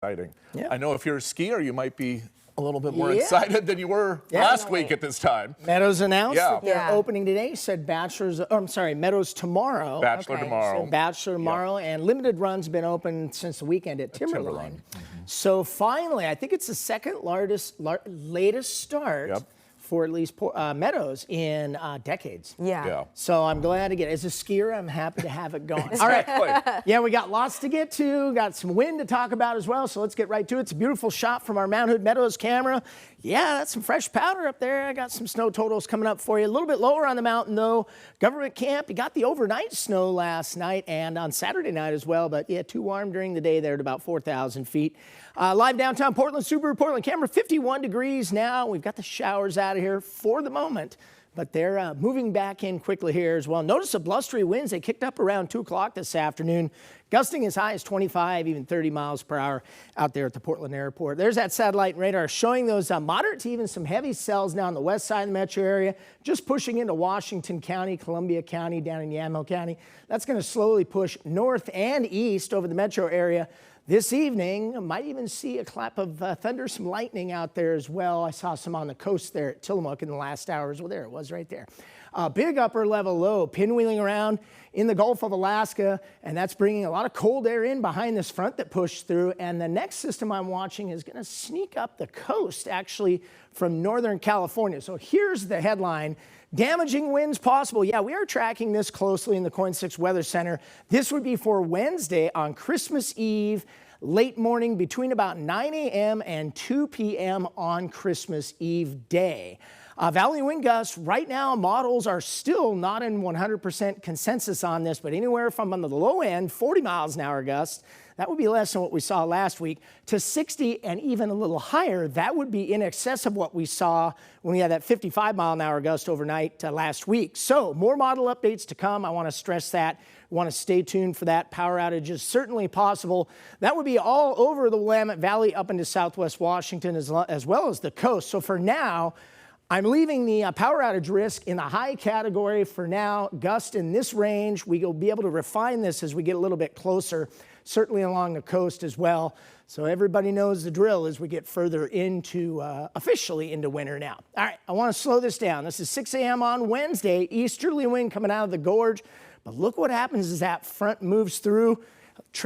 Exciting. Yeah. I know if you're a skier, you might be a little bit more excited than you were last week at this time. Meadows announced that they're opening today. Said Meadows tomorrow. Bachelor tomorrow. Said Bachelor tomorrow, and limited runs been open since the weekend at Timberline. So finally, I think it's the second latest start for at least Meadows in decades. So I'm glad to get it. As a skier, I'm happy to have it going. All right. Yeah, we got lots to get to. Got some wind to talk about as well. So let's get right to it. It's a beautiful shot from our Mount Hood Meadows camera. Yeah, that's some fresh powder up there. I got some snow totals coming up for you. A little bit lower on the mountain, though. Government camp, you got the overnight snow last night and on Saturday night as well. But yeah, too warm during the day there at about 4,000 feet. Live downtown Portland, Subaru Portland camera, 51 degrees now. We've got the showers out of here for the moment, but they're moving back in quickly here as well. Notice the blustery winds. They kicked up around 2 o'clock this afternoon, gusting as high as 25, even 30 miles per hour out there at the Portland airport. There's that satellite radar showing those moderate to even some heavy cells down the west side of the metro area, just pushing into Washington County, Columbia County, down in Yamhill County. That's going to slowly push north and east over the metro area. This evening, might even see a clap of thunder, some lightning out there as well. I saw some on the coast there at Tillamook in the last hours. Well, there it was right there. Big upper level low, pinwheeling around in the Gulf of Alaska, and that's bringing a lot of cold air in behind this front that pushed through. And the next system I'm watching is going to sneak up the coast, actually, from Northern California. So here's the headline. Damaging winds possible. Yeah, we are tracking this closely in the KOIN 6 Weather Center. This would be for Wednesday on Christmas Eve, late morning between about 9 a.m. and 2 p.m. on Christmas Eve day. Valley wind gusts, right now models are still not in 100% consensus on this, but anywhere from on the low end, 40 miles an hour gusts, that would be less than what we saw last week, to 60 and even a little higher. That would be in excess of what we saw when we had that 55 mile an hour gust overnight last week. So more model updates to come. I want to stress that. Want to stay tuned for that. Power outage is certainly possible. That would be all over the Willamette Valley up into southwest Washington as well as the coast. So for now, I'm leaving the power outage risk in the high category for now. Gust in this range. We will be able to refine this as we get a little bit closer, certainly along the coast as well. So everybody knows the drill as we get further into, officially into winter now. All right, I want to slow this down. This is 6 a.m. on Wednesday. Easterly wind coming out of the gorge. But look what happens as that front moves through.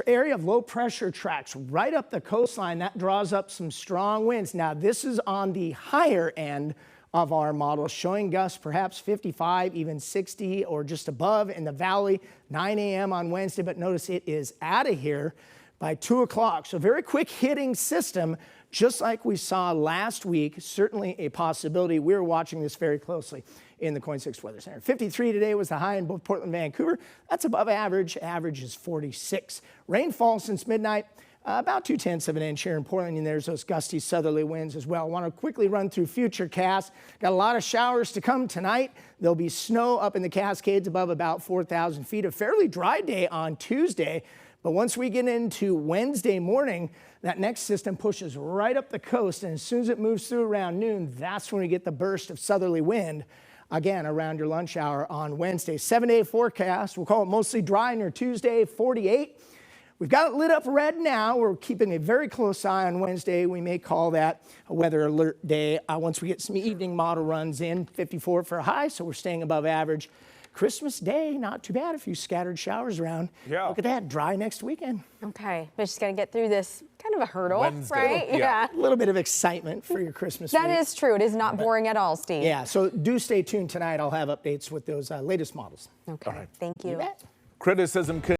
Area of low pressure tracks right up the coastline. That draws up some strong winds. Now, this is on the higher end of our model, showing gusts perhaps 55, even 60 or just above in the valley, 9 a.m. on Wednesday. But notice it is out of here by 2 o'clock. So very quick hitting system, just like we saw last week. Certainly a possibility. We're watching this very closely in the KOIN 6 Weather Center. 53 today was the high in both Portland and Vancouver. That's above average. Average is 46. Rainfall since midnight. About 2/10 of an inch here in Portland, and there's those gusty southerly winds as well. I want to quickly run through future casts. Got a lot of showers to come tonight. There'll be snow up in the Cascades above about 4,000 feet. A fairly dry day on Tuesday, but once we get into Wednesday morning, that next system pushes right up the coast, and as soon as it moves through around noon, that's when we get the burst of southerly wind. Again, around your lunch hour on Wednesday. 7-day forecast. We'll call it mostly dry near Tuesday, 48. We've got it lit up red now. We're keeping a very close eye on Wednesday. We may call that a weather alert day once we get some evening model runs in. 54 for a high, so we're staying above average. Christmas Day, not too bad. A few scattered showers around. Yeah. Look at that, dry next weekend. Okay, but just got to get through this kind of a hurdle, Wednesday. right? Yeah. A little bit of excitement for your Christmas week. That is true. It is not boring at all, Steve. Yeah, so do stay tuned tonight. I'll have updates with those latest models. Okay, thank you. Criticism